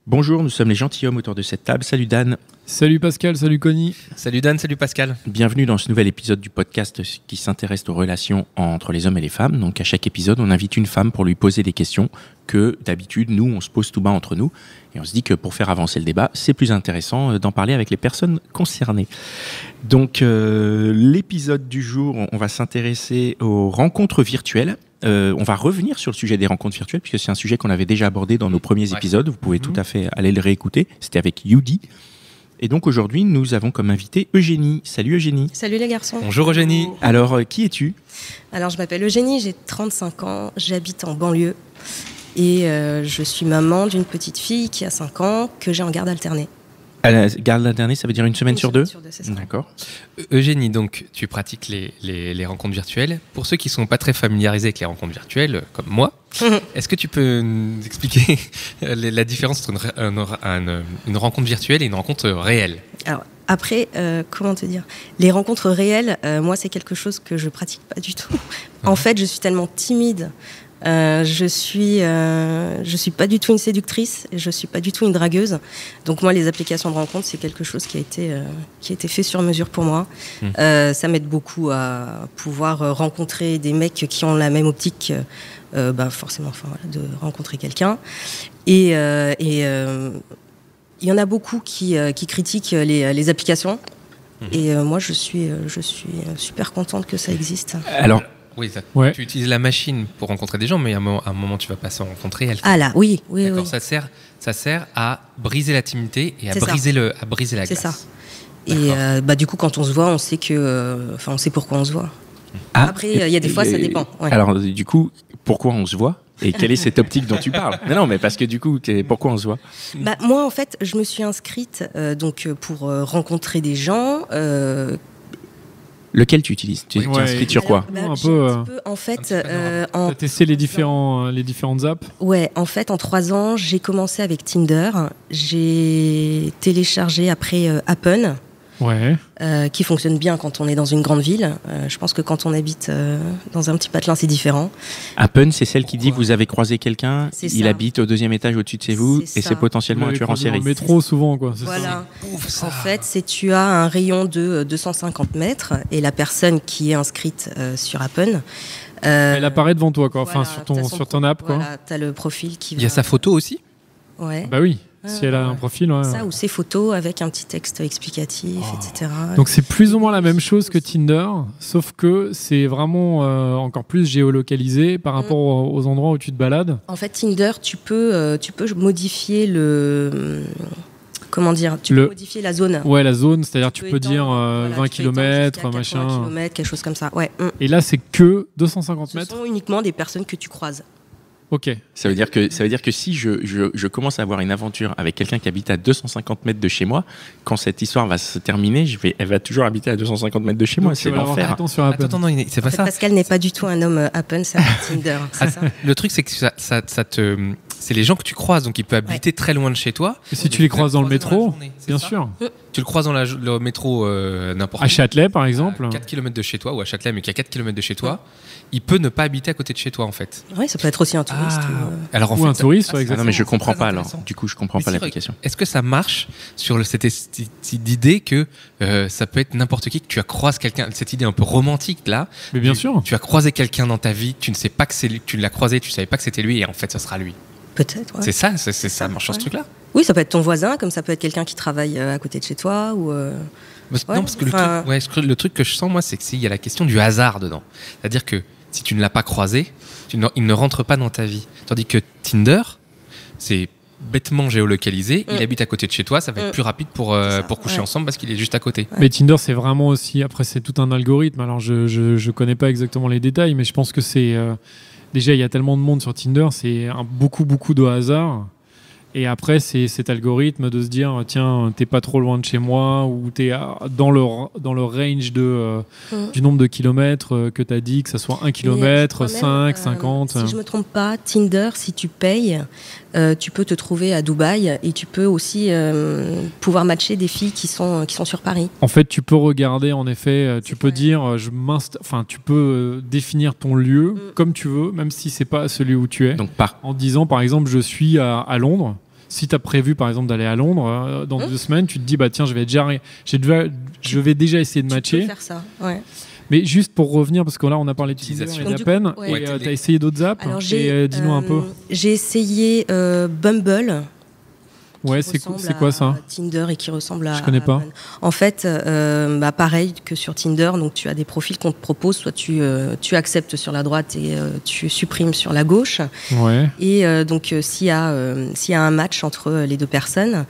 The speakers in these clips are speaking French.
Bonjour, nous sommes les gentilshommes autour de cette table. Salut Dan. Salut Pascal, salut Connie. Salut Dan, salut Pascal. Bienvenue dans ce nouvel épisode du podcast qui s'intéresse aux relations entre les hommes et les femmes. Donc à chaque épisode, on invite une femme pour lui poser des questions que d'habitude, nous, on se pose tout bas entre nous. Et on se dit que pour faire avancer le débat, c'est plus intéressant d'en parler avec les personnes concernées. Donc l'épisode du jour, on va s'intéresser aux rencontres virtuelles. On va revenir sur le sujet des rencontres virtuelles puisque c'est un sujet qu'on avait déjà abordé dans nos premiers épisodes. Vous pouvez tout à fait aller le réécouter. C'était avec Yudi. Et donc aujourd'hui, nous avons comme invité Eugénie. Salut Eugénie. Salut les garçons. Bonjour Eugénie. Alors, qui es-tu ? Alors je m'appelle Eugénie, j'ai 35 ans, j'habite en banlieue et je suis maman d'une petite fille qui a 5 ans que j'ai en garde alternée. Garde alternée, ça veut dire une semaine sur deux ? C'est ça. D'accord. Eugénie, donc tu pratiques les rencontres virtuelles. Pour ceux qui ne sont pas très familiarisés avec les rencontres virtuelles, comme moi, est-ce que tu peux nous expliquer la différence entre une rencontre virtuelle et une rencontre réelle ? Alors après, comment te dire ? Les rencontres réelles, moi c'est quelque chose que je pratique pas du tout. En fait, je suis tellement timide. Je suis pas du tout une séductrice, je suis pas du tout une dragueuse. Donc moi, les applications de rencontres, c'est quelque chose qui a été fait sur mesure pour moi. Ça m'aide beaucoup à pouvoir rencontrer des mecs qui ont la même optique, forcément, de rencontrer quelqu'un. Et il y en a beaucoup qui critiquent les applications. Et moi, je suis super contente que ça existe. Alors. Oui, Ouais. Tu utilises la machine pour rencontrer des gens, mais à un moment, tu vas pas se rencontrer. Ah là, oui. D'accord, Oui. ça sert à briser la timidité et à C'est briser la C'est glace. ça. Et du coup, quand on se voit, on sait on sait pourquoi on se voit. Après, il y a des fois, ça dépend. Ouais. Alors, du coup, pourquoi on se voit ? Et quelle est cette optique dont tu parles ? Non, mais parce que du coup, pourquoi on se voit ? Moi, en fait, je me suis inscrite pour rencontrer des gens. Lequel tu utilises ? Tu es inscrite sur quoi ? Un J'ai peu, un petit peu, en fait, T'as testé les différentes apps ? Ouais, en fait, en 3 ans, j'ai commencé avec Tinder. J'ai téléchargé après Happen, qui fonctionne bien quand on est dans une grande ville. Je pense que quand on habite dans un petit patelin, c'est différent. Happen, c'est celle qui dit vous avez croisé quelqu'un, C'est il ça. habite au 2e étage au-dessus de chez vous, C'est et ça. c'est potentiellement un tueur en Dans série. le métro, souvent, quoi. C'est Voilà. Ça. En fait, tu as un rayon de 250 mètres et la personne qui est inscrite sur Happen. Elle apparaît devant toi, quoi. Enfin, voilà, sur ton app, quoi. Voilà, t'as le profil qui va. Il y a sa photo aussi ? Ouais. Bah oui, si elle a un profil, ouais. Ça ou ses photos avec un petit texte explicatif, etc. Donc c'est plus ou moins la même chose que Tinder, sauf que c'est vraiment encore plus géolocalisé par rapport aux endroits où tu te balades. En fait, Tinder, tu peux modifier Comment dire ? Tu peux modifier la zone. Ouais, la zone, c'est-à-dire tu peux dire étendre, 20 km, machin. 20 km, quelque chose comme ça. Ouais. Et là, c'est que 250 Ce mètres. sont uniquement des personnes que tu croises. Ok. Ça veut dire que si je commence à avoir une aventure avec quelqu'un qui habite à 250 mètres de chez moi, quand cette histoire va se terminer, elle va toujours habiter à 250 mètres de chez moi. Donc, C'est tu vas avoir l'enfer. tout le temps sur Happen. Attends, non, c'est pas En fait, ça. Pascal n'est pas du tout un homme Happen, c'est un Tinder. C'est ça. Le truc, c'est que c'est les gens que tu croises, donc il peut habiter très loin de chez toi. Et si tu les croises dans le métro, bien sûr. sûr. Tu le croises dans le métro n'importe où. À Châtelet, par exemple. À 4 km de chez toi, ou à Châtelet, mais qui est à 4 km de chez toi, il peut ne pas habiter à côté de chez toi, en fait. Oui, ça peut être aussi un touriste. Alors, en Ou fait, un touriste, ouais, Ah exactement. non, mais je comprends très pas alors. intéressant. Du coup, je comprends Mais pas si, l'application. Est-ce que ça marche sur cette idée que ça peut être n'importe qui, que tu as croisé quelqu'un, cette idée un peu romantique là. Mais bien sûr. Tu as croisé quelqu'un dans ta vie, tu ne sais pas que c'est lui, tu l'as croisé, tu savais pas que c'était lui, et en fait, ça sera lui. Peut-être, ouais. C'est ça marche sur ce truc-là. Oui, ça peut être ton voisin, comme ça peut être quelqu'un qui travaille à côté de chez toi. Ou, Non, parce que le truc que je sens, moi, c'est qu'il y a la question du hasard dedans. C'est-à-dire que si tu ne l'as pas croisé, il ne rentre pas dans ta vie. Tandis que Tinder, c'est bêtement géolocalisé, il habite à côté de chez toi, ça va être plus rapide pour coucher ensemble parce qu'il est juste à côté. Mais Tinder, c'est vraiment aussi. Après, c'est tout un algorithme. Alors, je connais pas exactement les détails, mais je pense que c'est. Déjà, il y a tellement de monde sur Tinder, c'est beaucoup de hasard. Et après, c'est cet algorithme de se dire, tiens, t'es pas trop loin de chez moi, ou t'es dans le range du nombre de kilomètres que t'as dit, que ça soit 1 kilomètre, 5, 50. Si je me trompe pas, Tinder, si tu payes, tu peux te trouver à Dubaï et tu peux aussi pouvoir matcher des filles qui sont sur Paris. En fait, tu peux regarder, en effet, tu peux dire, tu peux définir ton lieu comme tu veux, même si c'est pas celui où tu es. Donc, en disant, par exemple, je suis à Londres. Si tu as prévu, par exemple, d'aller à Londres dans 2 semaines, tu te dis, bah tiens, je vais déjà essayer de matcher. Tu peux faire ça, ouais. Mais juste pour revenir, parce que là, on a parlé de Tinder et d'Appen, et tu as essayé d'autres apps. Alors, dis-nous un peu. J'ai essayé Bumble. Ouais, c'est quoi ça? Tinder et qui ressemble à. Je connais pas. En fait, pareil que sur Tinder, donc tu as des profils qu'on te propose, soit tu acceptes sur la droite et tu supprimes sur la gauche. Ouais. Et donc s'il y a un match entre les 2 personnes,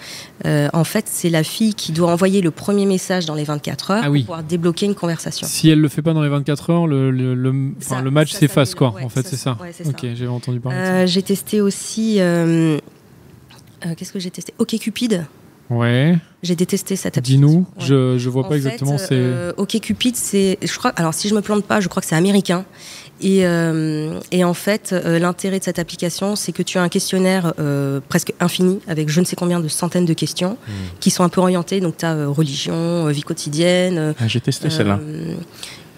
en fait c'est la fille qui doit envoyer le premier message dans les 24 heures pour pouvoir débloquer une conversation. Si elle le fait pas dans les 24 heures, le match s'efface quoi. En fait, c'est ça. Ouais, ok, j'avais entendu parler de ça. J'ai testé aussi. Qu'est-ce que j'ai testé? OkCupid. Ouais. J'ai détesté cette application. Dis-nous, je vois pas exactement. OkCupid, je crois, alors si je me plante pas, je crois que c'est américain. Et en fait, l'intérêt de cette application, c'est que tu as un questionnaire presque infini, avec je ne sais combien de centaines de questions, qui sont un peu orientées. Donc tu as religion, vie quotidienne. J'ai testé celle-là.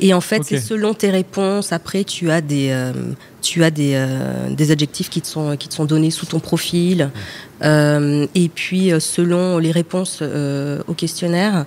Et en fait, c'est selon tes réponses. Après, tu as des adjectifs qui te sont donnés sous ton profil. Et puis, selon les réponses au questionnaire,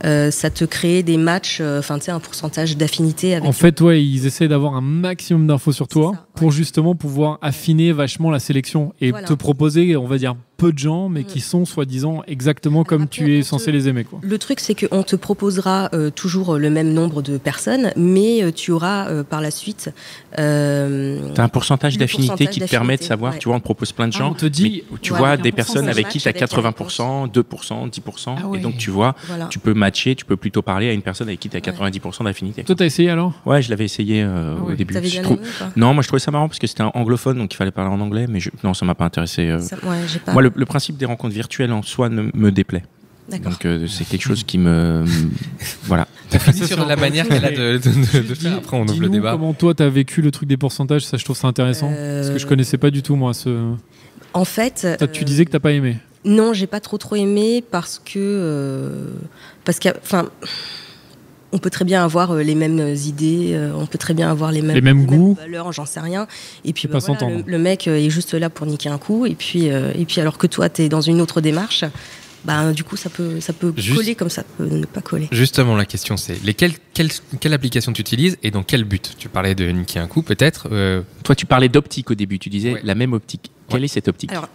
ça te crée des matchs, un pourcentage d'affinité. En fait, ils essaient d'avoir un maximum d'infos sur toi pour justement pouvoir affiner vachement la sélection et te proposer, on va dire, peu de gens, mais qui sont soi-disant exactement comme tu es censé les aimer, quoi. Le truc, c'est qu'on te proposera toujours le même nombre de personnes, mais tu auras par la suite... tu as un pourcentage d'affinité qui te permet de savoir, tu vois, on te propose plein de gens, on te dit, tu vois des personnes avec qui tu as 80%, 2%, 10%, et donc tu vois, tu peux matcher, tu peux plutôt parler à une personne avec qui tu as 90% d'affinité. Toi, t'as essayé alors? Ouais, je l'avais essayé au début. Non, moi je trouvais ça marrant parce que c'était un anglophone, donc il fallait parler en anglais, mais non, ça m'a pas intéressé. Moi, le principe des rencontres virtuelles en soi me déplaît. D'accord. Donc c'est quelque chose qui me... voilà. C'est sur la manière qu'elle a de faire. Après, on ouvre le débat. Comment toi, t'as vécu le truc des pourcentages? Ça, je trouve ça intéressant. Parce que je connaissais pas du tout, moi, En fait... tu disais que t'as pas aimé. Non, j'ai pas trop aimé parce que... on peut très bien avoir les mêmes idées, on peut très bien avoir les mêmes goûts, valeurs, j'en sais rien. Et puis voilà, le mec est juste là pour niquer un coup. Et puis alors que toi, t'es dans une autre démarche... du coup, ça peut coller comme ça peut ne pas coller. Justement, la question c'est quelle application tu utilises et dans quel but? Tu parlais de niquer un coup, peut-être. Toi, tu parlais d'optique au début. Tu disais la même optique. Quelle est cette optique? Alors,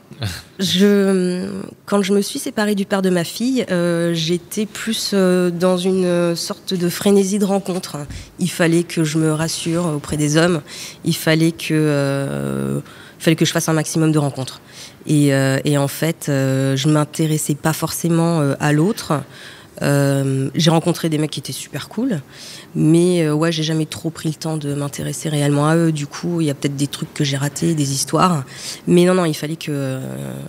quand je me suis séparée du père de ma fille, j'étais plus dans une sorte de frénésie de rencontre. Il fallait que je me rassure auprès des hommes. Il fallait que je fasse un maximum de rencontres. Et en fait, je m'intéressais pas forcément à l'autre. J'ai rencontré des mecs qui étaient super cool, mais j'ai jamais trop pris le temps de m'intéresser réellement à eux. Du coup, il y a peut-être des trucs que j'ai ratés, des histoires. Mais non, il fallait que...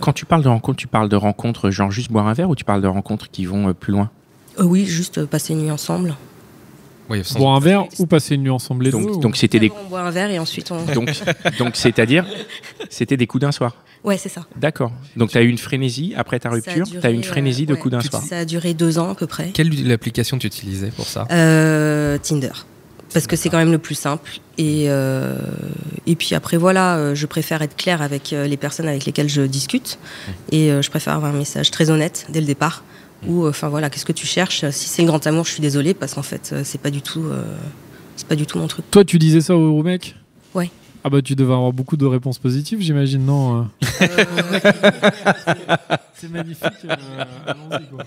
Quand tu parles de rencontres, tu parles de rencontres genre juste boire un verre ou tu parles de rencontres qui vont plus loin? Oui, juste passer une nuit ensemble. Boire un verre ou passer une nuit ensemble les deux? Donc c'était des... On boit un verre et ensuite on... donc c'est-à-dire, c'était des coups d'un soir? Ouais, c'est ça. D'accord. Donc tu as eu une frénésie après ta rupture, tu as eu une frénésie de coups d'un soir? Ça a duré 2 ans à peu près. Quelle application tu utilisais pour ça? Tinder. Parce que c'est quand même le plus simple. Et puis après, voilà, je préfère être claire avec les personnes avec lesquelles je discute. Et je préfère avoir un message très honnête dès le départ. Ou qu'est-ce que tu cherches? Si c'est le grand amour, je suis désolée parce qu'en fait, c'est pas du tout mon truc. Toi, tu disais ça au mec? Ouais. Ah bah tu devais avoir beaucoup de réponses positives, j'imagine, non? C'est magnifique. Allons-y, quoi.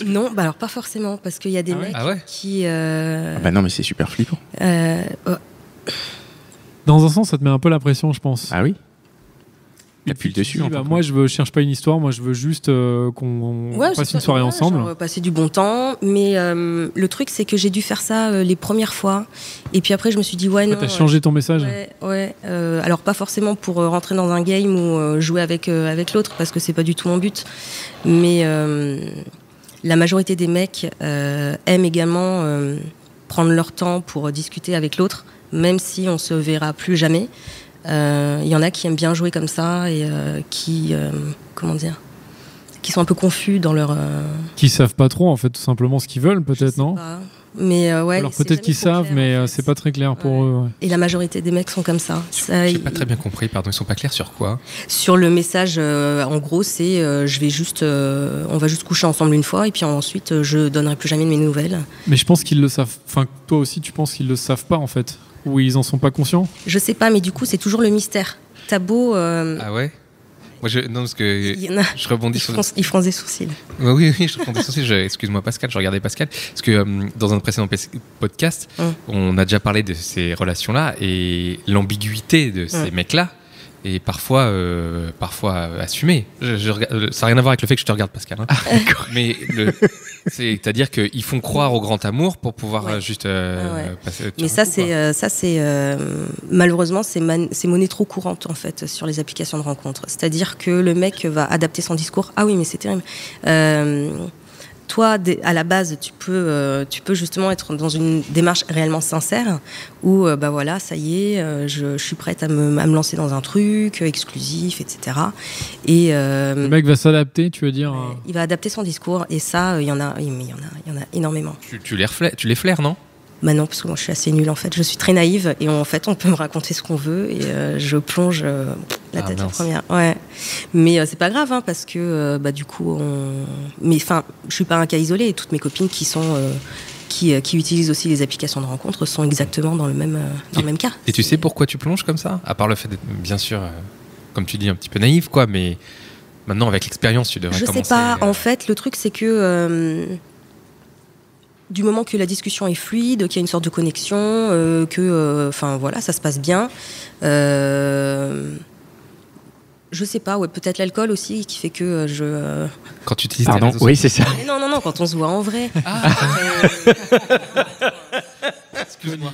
Non, alors pas forcément, parce qu'il y a des mecs qui... non, mais c'est super flippant. Dans un sens, ça te met un peu la pression, je pense. Ah oui? T'appuies dessus. Moi, je cherche pas une histoire. Moi, je veux juste qu'on passe une soirée ensemble. Genre, passer du bon temps. Mais le truc, c'est que j'ai dû faire ça les premières fois. Et puis après, je me suis dit, non. T'as changé ton message? Ouais. Alors, pas forcément pour rentrer dans un game ou jouer avec l'autre, parce que c'est pas du tout mon but. Mais la majorité des mecs aiment également prendre leur temps pour discuter avec l'autre, même si on se verra plus jamais. Il y en a qui aiment bien jouer comme ça et qui sont un peu confus dans leur... Qui savent pas trop, en fait, tout simplement ce qu'ils veulent, peut-être, non? Mais ouais. Alors peut-être qu'ils savent, clair, mais en fait. c'est pas très clair pour eux. Ouais. Et la majorité des mecs sont comme ça. J'ai pas très bien compris, pardon, ils sont pas clairs sur quoi? Sur le message, en gros, c'est je vais juste, on va juste coucher ensemble une fois et puis ensuite je donnerai plus jamais de mes nouvelles. Mais je pense qu'ils le savent. Enfin, toi aussi, tu penses qu'ils le savent pas en fait, ou ils en sont pas conscients? Je sais pas, mais du coup, c'est toujours le mystère. T'as beau. Ah ouais? Moi, non, parce que je rebondis sur. Ils froncent des sourcils. Oui, je rebondis des sourcils. Excuse-moi, Pascal, je regardais Pascal. Parce que dans un précédent podcast, on a déjà parlé de ces relations-là et l'ambiguïté de ces mecs-là est parfois assumée. Ça n'a rien à voir avec le fait que je te regarde, Pascal. Hein. Mais c'est-à-dire qu'ils font croire au grand amour pour pouvoir juste passer. Mais ça, c'est malheureusement, c'est monnaie trop courante en fait sur les applications de rencontres. C'est-à-dire que le mec va adapter son discours. Ah oui, mais c'est terrible. Toi, à la base, tu peux justement être dans une démarche réellement sincère où, bah voilà, ça y est, je suis prête à me lancer dans un truc exclusif, etc. Et le mec va s'adapter, tu veux dire? Il va adapter son discours, et ça, il y en a énormément. Tu les flaires, non? Bah non, parce que moi je suis assez nulle en fait. Je suis très naïve et en fait on peut me raconter ce qu'on veut et je plonge la tête la première. Ouais. Mais c'est pas grave parce que bah du coup mais enfin je suis pas un cas isolé et toutes mes copines qui sont qui utilisent aussi les applications de rencontres sont exactement dans le même cas. Et tu sais pourquoi tu plonges comme ça? À part le fait d'être bien sûr comme tu dis un petit peu naïve quoi, mais maintenant avec l'expérience tu devrais commencer. Je sais pas. En fait le truc c'est que du moment que la discussion est fluide, qu'il y a une sorte de connexion, enfin voilà, ça se passe bien. Je sais pas, ouais, peut-être l'alcool aussi qui fait que je. Quand tu utilises. Pardon, oui, c'est ça. Mais non, quand on se voit en vrai. Excuse-moi.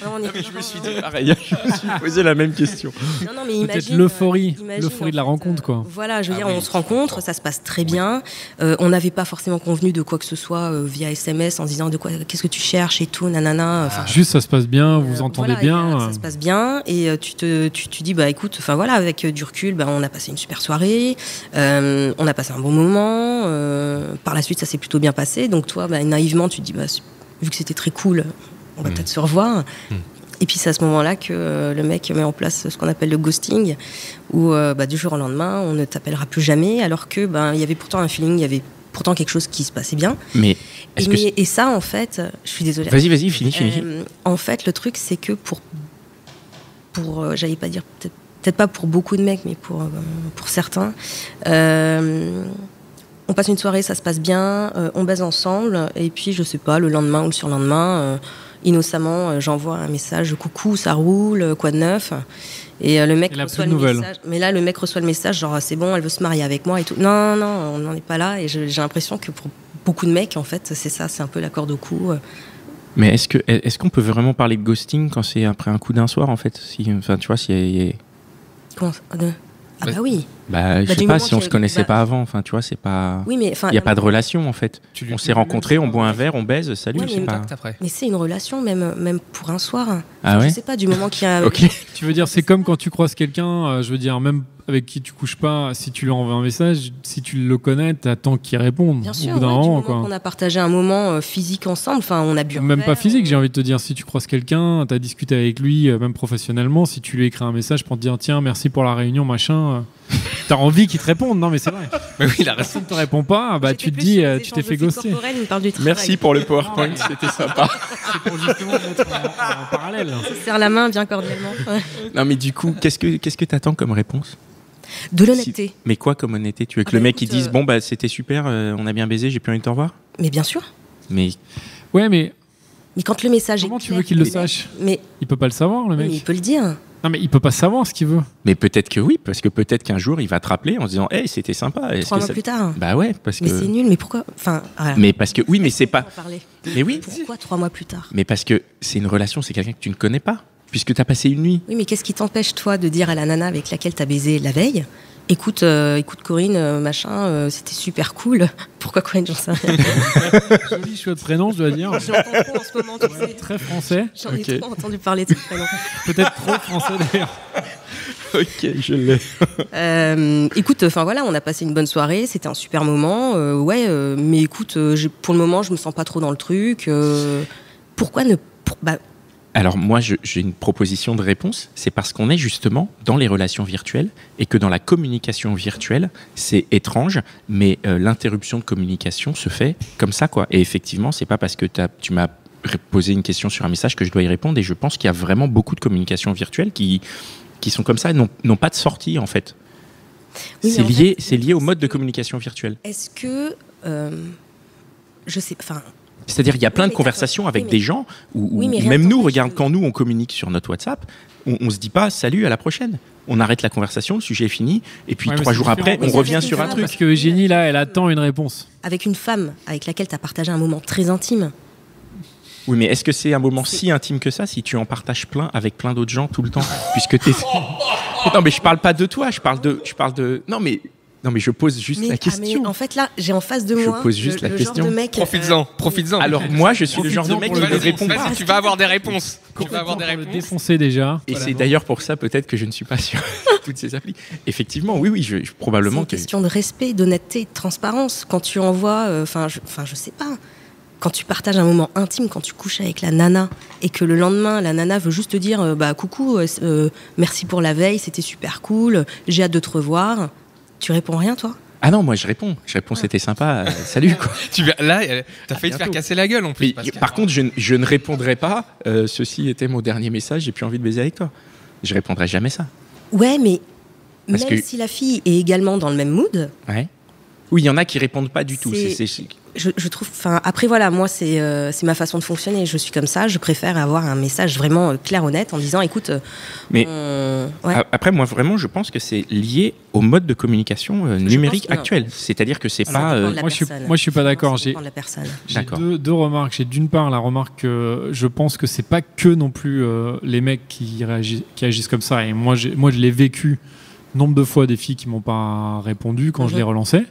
Je me suis dit pareil, je me suis posé la même question. Non, mais imagine. Peut-être l'euphorie de la rencontre, quoi. Voilà, je veux dire, on se rencontre, ça se passe très bien. On n'avait pas forcément convenu de quoi que ce soit via SMS en disant qu'est-ce que tu cherches et tout, nanana. Juste, ça se passe bien, vous entendez bien. Ça se passe bien et tu dis, bah écoute, enfin voilà, avec du recul, bah, on a passé une super soirée, on a passé un bon moment. Par la suite, ça s'est plutôt bien passé. Donc toi, bah, naïvement, tu te dis, bah, vu que c'était très cool, on va peut-être se revoir. Et puis c'est à ce moment-là que le mec met en place ce qu'on appelle le ghosting, où du jour au lendemain, on ne t'appellera plus jamais, alors que il y avait pourtant un feeling, il y avait pourtant quelque chose qui se passait bien. Mais et ça, en fait, je suis désolée. Vas-y, finis. En fait, le truc, c'est que pour j'allais pas dire peut-être pas pour beaucoup de mecs, mais pour certains. On passe une soirée, ça se passe bien, on baise ensemble, et puis je sais pas, le lendemain ou le surlendemain, innocemment, j'envoie un message, coucou, ça roule, quoi de neuf? Et le mec reçoit le message. Mais là, le mec reçoit le message, genre c'est bon, elle veut se marier avec moi et tout. Non, on n'en est pas là. Et j'ai l'impression que pour beaucoup de mecs, en fait, c'est ça, c'est un peu la corde au cou. Mais est-ce qu'on peut vraiment parler de ghosting quand c'est après un coup d'un soir, en fait? Enfin, tu vois, Comment ça? Ah bah oui. Je sais pas, si on se connaissait pas avant, enfin tu vois, c'est pas. Oui, mais il y a pas de relation en fait. On s'est rencontrés, on boit un verre, on baise, salut. Ouais, c'est pas. Mais c'est une relation même pour un soir. Ah ouais. Je sais pas, du moment qu'il y a. Ok. Tu veux dire, c'est comme quand tu croises quelqu'un, je veux dire, même avec qui tu couches pas, si tu lui envoies un message, si tu le connais, t'attends qu'il réponde. Bien sûr. Au bout d'un moment, quoi. On a partagé un moment physique ensemble, enfin on a bu. Même pas physique, j'ai envie de te dire. Si tu croises quelqu'un, t'as discuté avec lui, même professionnellement, si tu lui écris un message pour te dire tiens, merci pour la réunion, machin. T'as envie qu'il te réponde, non mais c'est vrai. Mais oui, la personne ne te répond pas, bah tu te dis, tu t'es fait ghoster. Merci pour le PowerPoint, c'était sympa. C'est pour justement mettre en parallèle. On se serre la main bien cordialement. Ouais. Non mais du coup, qu'est-ce que t'attends comme réponse? De l'honnêteté. Mais quoi comme honnêteté? Tu veux que le mec il dise bon bah c'était super, on a bien baisé, j'ai plus envie de te revoir? Mais bien sûr. Mais ouais mais quand le message comment tu veux qu'il le sache? Mais il peut pas le savoir le mec. Mais il peut le dire. Non mais il peut pas savoir ce qu'il veut. Mais peut-être que oui, parce que peut-être qu'un jour il va te rappeler en se disant hey c'était sympa. 3 mois plus tard. Bah ouais parce que. Mais c'est nul, mais pourquoi? Enfin. Voilà. Mais parce que oui, mais c'est pas. Mais oui. Pourquoi 3 mois plus tard? Mais parce que c'est une relation, c'est quelqu'un que tu ne connais pas, puisque t'as passé une nuit. Oui, mais qu'est-ce qui t'empêche toi de dire à la nana avec laquelle t'as baisé la veille? Écoute Corinne, machin, c'était super cool. Pourquoi Corinne, j'en sais rien. Joli choix de prénom, je dois dire. Je l'entends trop en ce moment, tu sais. Très français. J'en ai trop entendu parler de ce prénom. Peut-être trop français d'ailleurs. Ok, je l'ai. Écoute, enfin voilà, on a passé une bonne soirée, c'était un super moment. Mais écoute, pour le moment, je me sens pas trop dans le truc. Pourquoi ne Alors moi, j'ai une proposition de réponse. C'est parce qu'on est justement dans les relations virtuelles et que dans la communication virtuelle, c'est étrange, mais l'interruption de communication se fait comme ça, quoi. Et effectivement, c'est pas parce que tu m'as posé une question sur un message que je dois y répondre. Et je pense qu'il y a vraiment beaucoup de communications virtuelles qui sont comme ça et n'ont pas de sortie, en fait. Oui, c'est lié au mode de communication virtuelle. Est-ce que... je sais... Enfin... C'est-à-dire, il y a plein de conversations avec des gens où même nous, regarde, quand nous, on communique sur notre WhatsApp, on se dit pas « salut, à la prochaine ». On arrête la conversation, le sujet est fini, et puis 3 jours après, on revient sur un truc. Parce que Eugénie, là, elle attend une réponse. Avec une femme avec laquelle tu as partagé un moment très intime. Oui, mais est-ce que c'est un moment si intime que ça, si tu en partages plein avec plein d'autres gens tout le temps, puisque t'es... Non, mais je parle pas de toi, je parle de... Non, mais je pose juste la question. Mais en fait, là, j'ai en face de moi je pose juste la question. Genre de mec, Profites-en. Alors, moi, je suis le genre de mec qui ne répond pas. Tu vas avoir des réponses. Tu vas avoir des réponses. Défoncer déjà. Et c'est d'ailleurs pour ça, peut-être, que je ne suis pas sur toutes ces applis. Effectivement, oui, probablement. C'est une question de respect, d'honnêteté, de transparence. Quand tu envoies... je sais pas... Quand tu partages un moment intime, quand tu couches avec la nana et que le lendemain, la nana veut juste te dire coucou, merci pour la veille, c'était super cool, j'ai hâte de te revoir. Tu réponds rien, toi ? Ah non, moi je réponds, c'était sympa, salut quoi. Là, t'as failli te faire casser la gueule en plus. Par contre, je ne répondrai pas, ceci était mon dernier message, j'ai plus envie de baiser avec toi. Je répondrai jamais ça. Ouais, mais si la fille est également dans le même mood... Ouais. Oui, il y en a qui répondent pas du tout. Je trouve. Après voilà, moi c'est ma façon de fonctionner. Je suis comme ça. Je préfère avoir un message vraiment clair, honnête, en disant écoute. Mais après moi vraiment, je pense que c'est lié au mode de communication numérique actuel. C'est-à-dire que c'est pas. Moi je suis pas d'accord. J'ai deux remarques. J'ai d'une part la remarque que je pense que c'est pas que non plus les mecs qui agissent comme ça. Et moi je l'ai vécu. Nombre de fois des filles qui m'ont pas répondu quand je les relançais.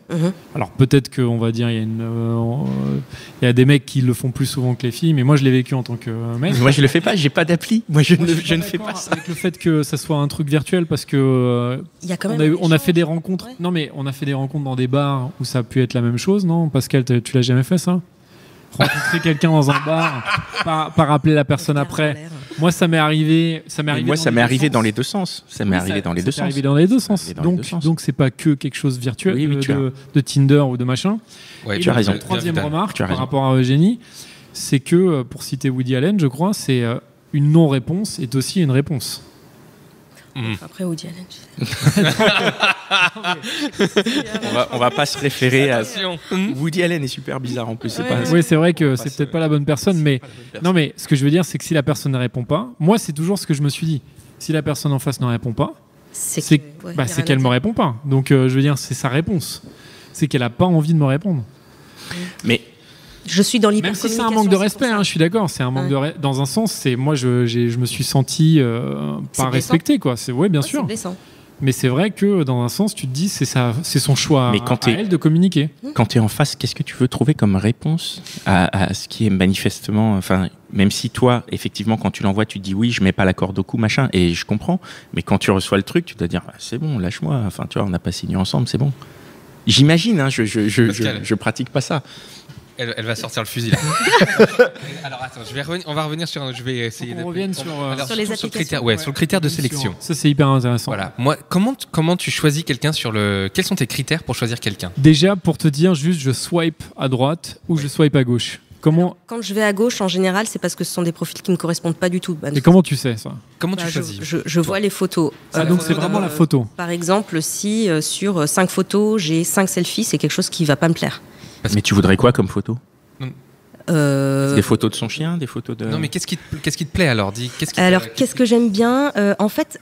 Alors peut-être qu'on va dire il y a des mecs qui le font plus souvent que les filles, mais moi je l'ai vécu en tant que mec. Moi je le fais pas, j'ai pas d'appli. Moi je ne fais pas ça. Avec le fait que ça soit un truc virtuel, parce que on a fait des rencontres. Ouais. Non mais on a fait des rencontres dans des bars où ça a pu être la même chose, non Pascal, tu l'as jamais fait ça? Rencontrer quelqu'un dans un bar, pas rappeler la personne après. Moi, ça m'est arrivé. Moi, ça m'est arrivé dans les deux sens. Ça m'est arrivé dans les deux sens. Arrivé dans les deux sens. Donc, c'est pas que quelque chose virtuel de Tinder ou de machin. Ouais, tu as raison. Troisième remarque par rapport à Eugénie, c'est que pour citer Woody Allen, je crois, c'est une non-réponse est aussi une réponse. Après Woody Allen. on va pas se référer à Woody Allen est super bizarre en plus. Oui, c'est vrai que c'est peut-être pas la bonne personne, mais non, mais ce que je veux dire, c'est que si la personne ne répond pas, moi c'est toujours ce que je me suis dit. Si la personne en face ne répond pas, c'est qu'elle me répond pas. Donc je veux dire, c'est sa réponse. C'est qu'elle a pas envie de me répondre. Mais je suis dans l'hypercommunication. Même si c'est un manque de respect, je suis d'accord. C'est un manque de dans un sens, c'est moi je me suis senti pas respecté quoi. Bien sûr. C'est blessant. Mais c'est vrai que dans un sens, tu te dis c'est son choix à elle de communiquer. Quand tu es en face, qu'est-ce que tu veux trouver comme réponse à ce qui est manifestement, même si toi, effectivement, quand tu l'envoies, tu te dis oui, je mets pas la corde au cou, machin, et je comprends. Mais quand tu reçois le truc, tu dois dire c'est bon, lâche-moi. Enfin, tu vois, on n'a pas signé ensemble, c'est bon. J'imagine, je pratique pas ça. Elle va sortir le fusil là. Alors attends, on va revenir sur. Je vais essayer. On revient sur les applications. Sur le critère de sélection. Ça c'est hyper intéressant. Voilà. Moi, comment tu choisis quelqu'un Quels sont tes critères pour choisir quelqu'un? Déjà, pour te dire, juste je swipe à droite ou je swipe à gauche. Quand je vais à gauche, en général, c'est parce que ce sont des profils qui me correspondent pas du tout. Et comment tu sais ça? Comment tu choisis? Je vois les photos. Donc c'est vraiment la photo. Par exemple, si sur 5 photos, j'ai 5 selfies, c'est quelque chose qui va pas me plaire. Mais tu voudrais quoi comme photo? Des photos de son chien, des photos de... Non, mais qu'est-ce qui te plaît alors? Qu'est-ce que j'aime bien? En fait,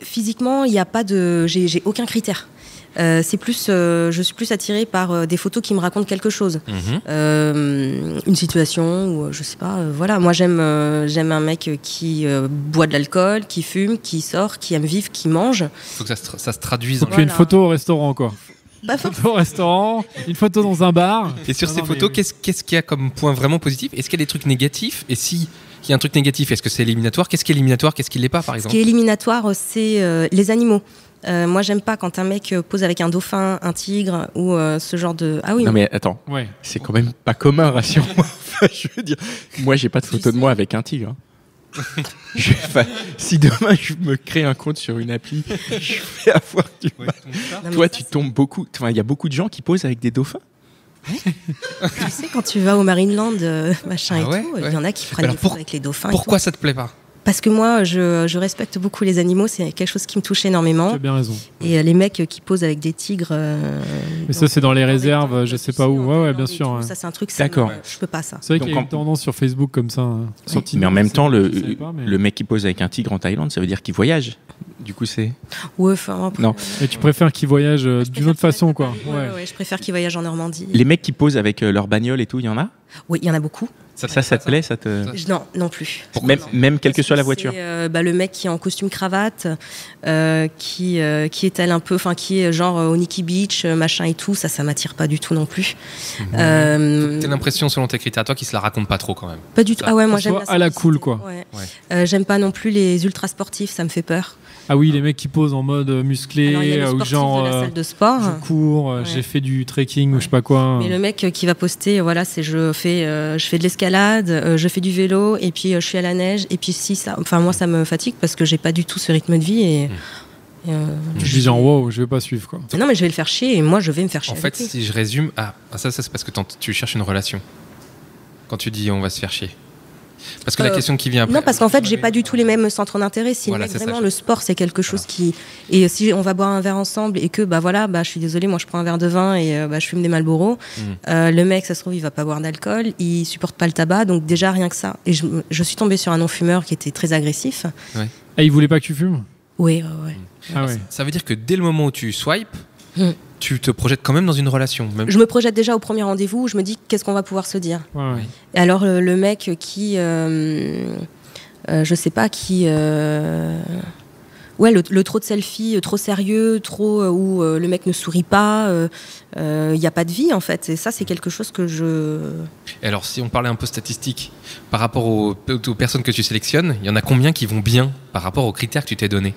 physiquement, il n'y a pas de... J'ai aucun critère. C'est plus, je suis plus attirée par des photos qui me racontent quelque chose. Une situation, ou je sais pas, voilà. Moi, j'aime un mec qui boit de l'alcool, qui fume, qui sort, qui aime vivre, qui mange. Faut que ça se traduise. Donc, une photo au restaurant, quoi. Une photo au restaurant, une photo dans un bar. Et sur ces photos, qu'est-ce qu'il y a comme point vraiment positif? Est-ce qu'il y a des trucs négatifs? Et si il y a un truc négatif, est-ce que c'est éliminatoire? Qu'est-ce qui est éliminatoire? Qu'est-ce qui l'est pas, par exemple? Ce qui est éliminatoire, c'est les animaux. Moi, j'aime pas quand un mec pose avec un dauphin, un tigre ou ce genre de. Ah oui. Non mais attends, c'est quand même pas commun, rassure-moi. Je veux dire, moi j'ai pas de photo de moi avec un tigre. Si demain je me crée un compte sur une appli, je vais avoir du mal. Toi, tu tombes beaucoup. Il y a beaucoup de gens qui posent avec des dauphins. Tu sais, quand tu vas au Marineland, machin et tout, il y en a qui prennent des photos avec les dauphins. Pourquoi ça te plaît pas? Parce que moi, je respecte beaucoup les animaux, c'est quelque chose qui me touche énormément. Tu as bien raison. Et les mecs qui posent avec des tigres. Mais ça, c'est dans les réserves, je sais pas où. Ouais, bien sûr. Ça, c'est un truc. D'accord. Je peux pas ça. C'est vrai qu'il y a une tendance sur Facebook comme ça. Mais en même temps, le mec qui pose avec un tigre en Thaïlande, ça veut dire qu'il voyage. Du coup, c'est. Ouais, enfin. Non. Et tu préfères qu'il voyage d'une autre façon, quoi. Ouais, je préfère qu'il voyage en Normandie. Les mecs qui posent avec leur bagnole et tout, il y en a? Oui, il y en a beaucoup. Ça te plaît, ça te... Non plus. Même quelle que soit la voiture. Le mec qui est en costume cravate, qui étale un peu, enfin qui est genre au Nikki Beach, machin et tout, ça m'attire pas du tout non plus. T'as l'impression, selon tes critères, toi, qu'il se la raconte pas trop quand même. Pas du tout. Ah ouais, moi j'aime à la cool, quoi. J'aime pas non plus les ultra sportifs, ça me fait peur. Ah oui, les mecs qui posent en mode musclé, ou genre de la salle de sport. Je cours, j'ai fait du trekking ou je sais pas quoi. Mais le mec qui va poster, voilà, c'est je fais de l'escalade, je fais du vélo et puis je suis à la neige et puis moi ça me fatigue parce que j'ai pas du tout ce rythme de vie et je dis genre wow, je vais pas suivre quoi. Non mais je vais le faire chier et moi je vais me faire chier. En fait, si je résume, ça c'est parce que tu cherches une relation. Quand tu dis on va se faire chier. Parce que la question qui vient après. Non, parce qu'en fait, j'ai pas du tout les mêmes centres d'intérêt. Si vraiment le sport, c'est quelque chose qui. Et si on va boire un verre ensemble et que, je suis désolée, moi je prends un verre de vin et je fume des Marlboro, le mec, ça se trouve, il va pas boire d'alcool, il supporte pas le tabac, donc déjà rien que ça. Et je suis tombée sur un non-fumeur qui était très agressif. Ouais. Ah, il voulait pas que tu fumes? Oui. Ah ouais. Ça veut dire que dès le moment où tu swipes, tu te projettes quand même dans une relation. Même... Je me projette déjà au premier rendez-vous où je me dis qu'est-ce qu'on va pouvoir se dire. Ouais. Et alors le mec qui, je sais pas qui, le trop de selfies, trop sérieux, trop où le mec ne sourit pas, y a pas de vie en fait. Et ça c'est quelque chose que je. Et alors si on parlait un peu statistique par rapport aux personnes que tu sélectionnes, il y en a combien qui vont bien par rapport aux critères que tu t'es donnés?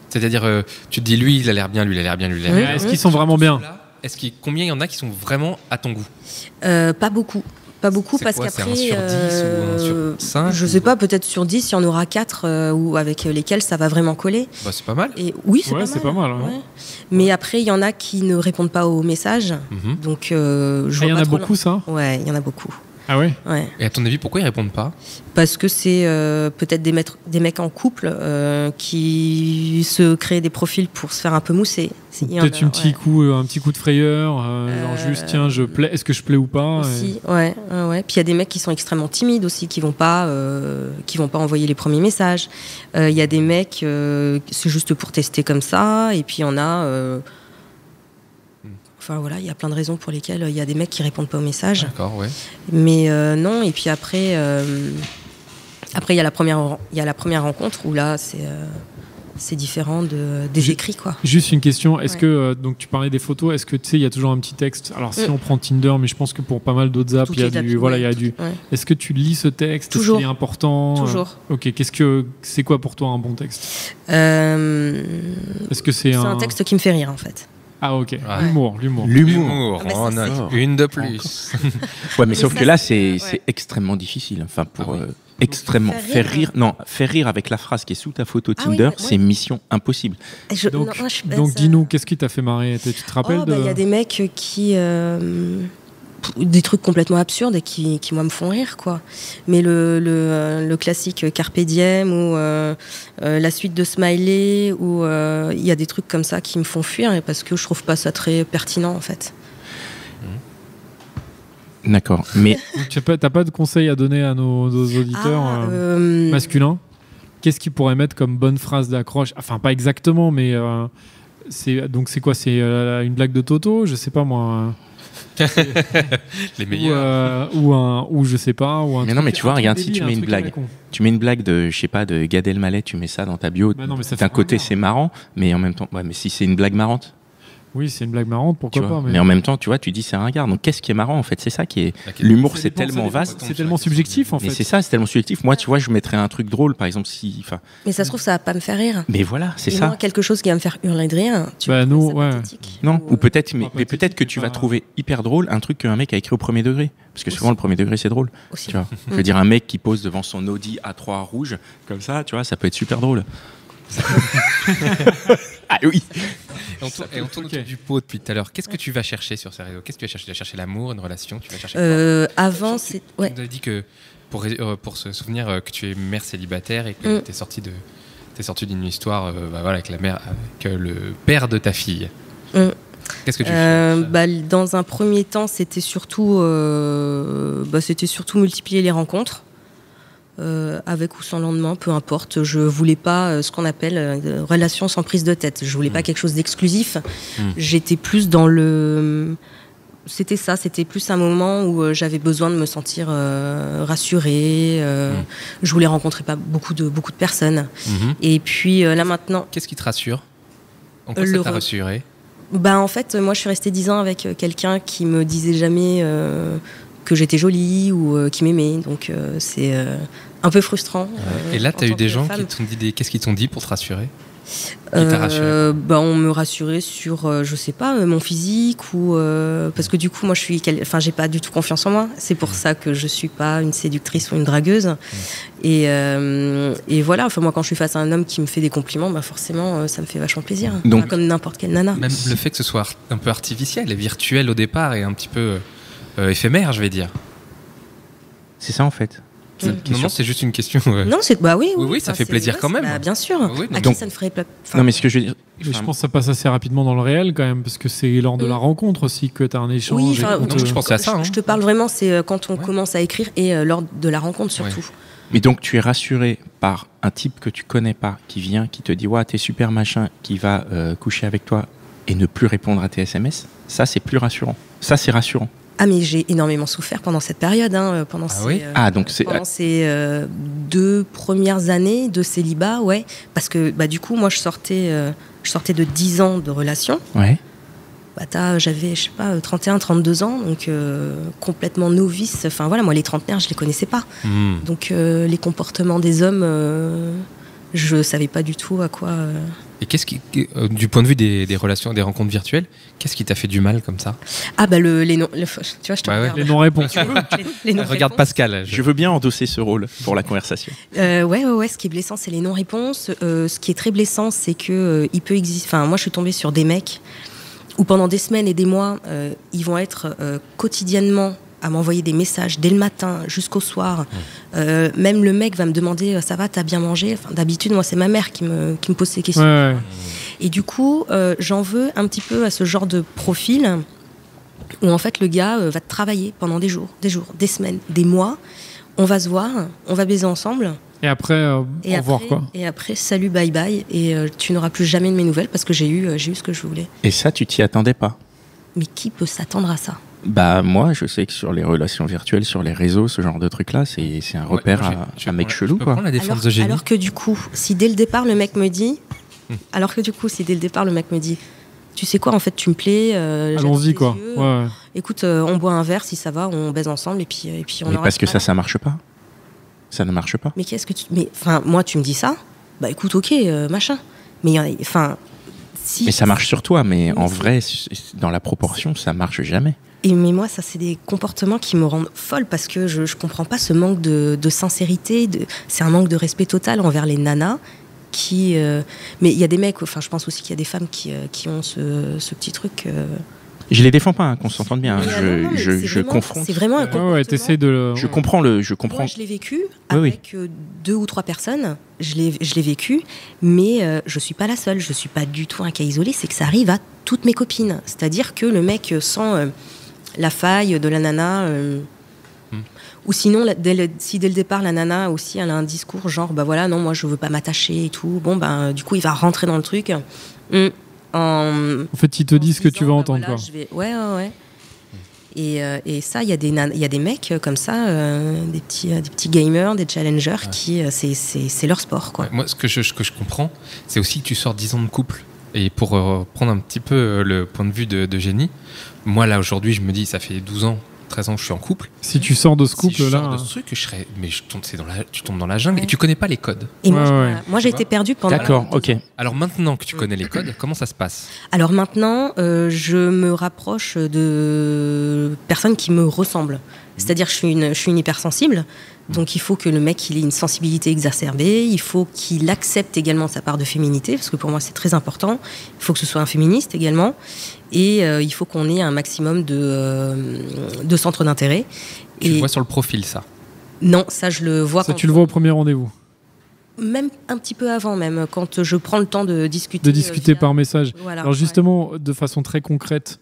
C'est-à-dire, tu te dis, lui, il a l'air bien, lui, il a l'air bien, lui, il a l'air bien. Est-ce qu'ils sont vraiment bien? Combien il y en a qui sont vraiment à ton goût? Pas beaucoup. Pas beaucoup parce qu'après. C'est 1 sur 10 ou 1 sur 5? Je sais pas, peut-être sur 10, il y en aura 4 ou avec lesquels ça va vraiment coller. C'est pas mal. Et, oui, c'est pas mal. Ouais. Mais après, il y en a qui ne répondent pas aux messages. Donc, il y en a beaucoup, ça? Ouais, il y en a beaucoup. Ah ouais? Et à ton avis, pourquoi ils répondent pas? Parce que c'est peut-être des mecs en couple qui se créent des profils pour se faire un peu mousser. Peut-être un petit coup de frayeur, genre juste tiens, est-ce que je plais ou pas? Aussi, ouais. Puis il y a des mecs qui sont extrêmement timides aussi, qui vont pas envoyer les premiers messages. Il y a des mecs, c'est juste pour tester comme ça, et puis il y en a. Enfin voilà, il y a plein de raisons pour lesquelles il y a des mecs qui répondent pas aux messages. D'accord, ouais. Mais non, et puis après il y a la première rencontre où là c'est différent des écrits quoi. Juste une question, est-ce que donc tu parlais des photos, est-ce que tu sais il y a toujours un petit texte? Alors si on prend Tinder, mais je pense que pour pas mal d'autres apps, il y a du Est-ce que tu lis ce texte? Toujours. Est-ce qu'il est important? Toujours. OK, c'est quoi pour toi un bon texte? Est-ce que c'est un texte qui me fait rire en fait. Ah ok, ouais. L'humour. On a une de plus. Ouais, mais sauf que là, c'est extrêmement difficile. Enfin, pour extrêmement faire rire. Non, faire rire avec la phrase qui est sous ta photo Tinder, c'est mission impossible. Donc dis-nous, qu'est-ce qui t'a fait marrer? Tu te rappelles y a des mecs qui... des trucs complètement absurdes et qui moi me font rire quoi. Mais le classique Carpe Diem ou la suite de Smiley ou il y a des trucs comme ça qui me font fuir parce que je trouve pas ça très pertinent en fait. D'accord, mais t'as pas de conseils à donner à nos auditeurs masculins? Qu'est-ce qu'ils pourraient mettre comme bonne phrase d'accroche? Enfin pas exactement, mais c'est quoi? C'est une blague de Toto? Je sais pas moi. Les meilleurs ou je sais pas mais non mais tu vois regarde si tu mets une blague de je sais pas de Gad Elmaleh, tu mets ça dans ta bio d'un côté c'est marrant mais en même temps mais si c'est une blague marrante Oui, c'est une blague marrante, pourquoi pas. Mais en même temps, tu vois, tu dis c'est ringard. Donc qu'est-ce qui est marrant en fait? C'est ça qui est. L'humour, c'est tellement vaste. C'est tellement subjectif en fait. Mais c'est ça, c'est tellement subjectif. Moi, tu vois, je mettrais un truc drôle, par exemple, si. Mais ça se trouve, ça va pas me faire rire. Mais voilà, c'est ça. Moi, quelque chose qui va me faire hurler de rire. Nous, ouais. Non, ou peut-être, mais peut-être que tu vas trouver hyper drôle un truc qu'un mec a écrit au premier degré. Parce que souvent, le premier degré, c'est drôle. Tu vois. Je veux dire, un mec qui pose devant son Audi A3 rouge, comme ça, tu vois, ça peut être super drôle. Ah oui. Et on tourne autour du pot depuis tout à l'heure. Qu'est-ce que tu vas chercher sur ces réseaux? Qu'est-ce que tu vas chercher? Tu vas chercher l'amour, une relation? Tu vas chercher avant, c'est. Ouais. Tu nous as dit que pour se souvenir que tu es mère célibataire et que tu es sortie d'une histoire avec la mère, avec le père de ta fille. Qu'est-ce que tu cherches? Dans un premier temps, c'était surtout multiplier les rencontres. Avec ou sans lendemain, peu importe. Je voulais pas ce qu'on appelle relation sans prise de tête. Je voulais pas quelque chose d'exclusif. J'étais plus dans le... C'était ça, c'était plus un moment où j'avais besoin de me sentir rassurée. Je voulais rencontrer pas beaucoup de personnes. Et puis là maintenant... Qu'est-ce qui te rassure? En quoi ça t'a rassuré? En fait, moi je suis restée 10 ans avec quelqu'un qui me disait jamais... que j'étais jolie ou qui m'aimait, donc c'est un peu frustrant. Et là, tu as eu des gens qui t'ont dit qu'est-ce qu'ils t'ont dit pour te rassurer? Qui t'a rassuré? On me rassurait sur, je sais pas, mon physique ou parce que du coup, moi, j'ai pas du tout confiance en moi. C'est pour ça que je suis pas une séductrice ou une dragueuse. Et voilà. Enfin, moi, quand je suis face à un homme qui me fait des compliments, forcément, ça me fait vachement plaisir. Donc, pas comme n'importe quelle nana. Même le fait que ce soit un peu artificiel et virtuel au départ et un petit peu éphémère, je vais dire. C'est ça en fait. Non, c'est juste une question. Non, c'est oui, ça fait plaisir quand même. Bien sûr. À qui ça ne ferait pas. Non, mais ce que je veux dire. Je pense que ça passe assez rapidement dans le réel quand même, parce que c'est lors de la rencontre aussi que tu as un échange. Oui, je pensais à ça. Je te parle vraiment, c'est quand on commence à écrire et lors de la rencontre surtout. Ouais. Mais donc tu es rassuré par un type que tu connais pas, qui vient, qui te dit ouais, t'es super machin, qui va coucher avec toi et ne plus répondre à tes SMS. Ça, c'est plus rassurant. Ça, c'est rassurant. Ah mais j'ai énormément souffert pendant cette période, pendant ces 2 premières années de célibat, parce que du coup moi je sortais de 10 ans de relation. Ouais. J'avais je sais pas 31, 32 ans, donc complètement novice. Enfin voilà, moi les trentenaires je les connaissais pas, donc les comportements des hommes, je savais pas du tout à quoi. Et qu'est-ce qui, du point de vue des relations, des rencontres virtuelles, qu'est-ce qui t'a fait du mal comme ça? Les non, tu vois, je te regarde. Les non-réponses. Regarde Pascal. Je veux bien endosser ce rôle pour la conversation. Ouais. Ce qui est blessant, c'est les non-réponses. Ce qui est très blessant, c'est que il peut exister. Enfin, moi, je suis tombée sur des mecs où pendant des semaines et des mois, ils vont être quotidiennement à m'envoyer des messages dès le matin jusqu'au soir. Même le mec va me demander ça va, t'as bien mangé? D'habitude, moi, c'est ma mère qui me pose ces questions. Ouais. Et du coup, j'en veux un petit peu à ce genre de profil où en fait le gars va travailler pendant des jours, des semaines, des mois. On va se voir, on va baiser ensemble. Et après, au revoir quoi. Et après, salut, bye bye. Et tu n'auras plus jamais de mes nouvelles parce que j'ai eu ce que je voulais. Et ça, tu t'y attendais pas? Mais qui peut s'attendre à ça? Moi, je sais que sur les relations virtuelles, sur les réseaux, ce genre de truc-là, c'est un repère à mec chelou, quoi. Alors que du coup, si dès le départ, le mec me dit... tu sais quoi, en fait, tu me plais... allons-y, quoi. Ouais. Écoute, on boit un verre, si ça va, on baise ensemble, et puis on... Mais parce que ça marche pas. Ça ne marche pas. Mais qu'est-ce que tu... Mais, moi, tu me dis ça, écoute, ok, machin. Mais, mais ça marche sur toi, mais en vrai, dans la proportion, ça marche jamais. Mais moi, ça, c'est des comportements qui me rendent folle parce que je comprends pas ce manque de sincérité. C'est un manque de respect total envers les nanas. Mais il y a des mecs, je pense aussi qu'il y a des femmes qui ont ce petit truc. Je les défends pas, qu'on s'entende bien. Je confronte. C'est vraiment un comportement. Je comprends. Moi, je l'ai vécu avec 2 ou 3 personnes. Je l'ai vécu, mais je suis pas la seule. Je suis pas du tout un cas isolé. C'est que ça arrive à toutes mes copines. C'est-à-dire que le mec sent la faille de la nana. Ou sinon, si dès le départ, la nana aussi, elle a un discours genre, non, moi, je veux pas m'attacher et tout. Du coup, il va rentrer dans le truc. En fait, ils te disent ce que tu veux entendre, quoi. Ouais. Et ça, il y a des mecs comme ça, des petits gamers, des challengers qui, c'est leur sport, quoi. Ouais, moi, ce que je comprends, c'est aussi que tu sors 10 ans de couple. Et pour prendre un petit peu le point de vue de Jenny, moi là aujourd'hui je me dis ça fait 12 ans, 13 ans que je suis en couple. Si tu sors de ce couple là, je sors de ce truc, mais tu tombes dans la jungle et tu connais pas les codes. Et moi j'ai été perdue pendant. D'accord, ok. Alors maintenant que tu connais les codes, comment ça se passe? Alors maintenant, je me rapproche de personnes qui me ressemblent. C'est-à-dire je suis une hypersensible. Donc il faut que le mec il ait une sensibilité exacerbée, il faut qu'il accepte également sa part de féminité, parce que pour moi c'est très important, il faut que ce soit un féministe également, et il faut qu'on ait un maximum de centres d'intérêt. Tu le vois sur le profil ça? Non, ça je le vois. Ça tu le vois au premier rendez-vous? Même un petit peu avant, même quand je prends le temps de discuter. De discuter par message. Voilà, alors justement, de façon très concrète,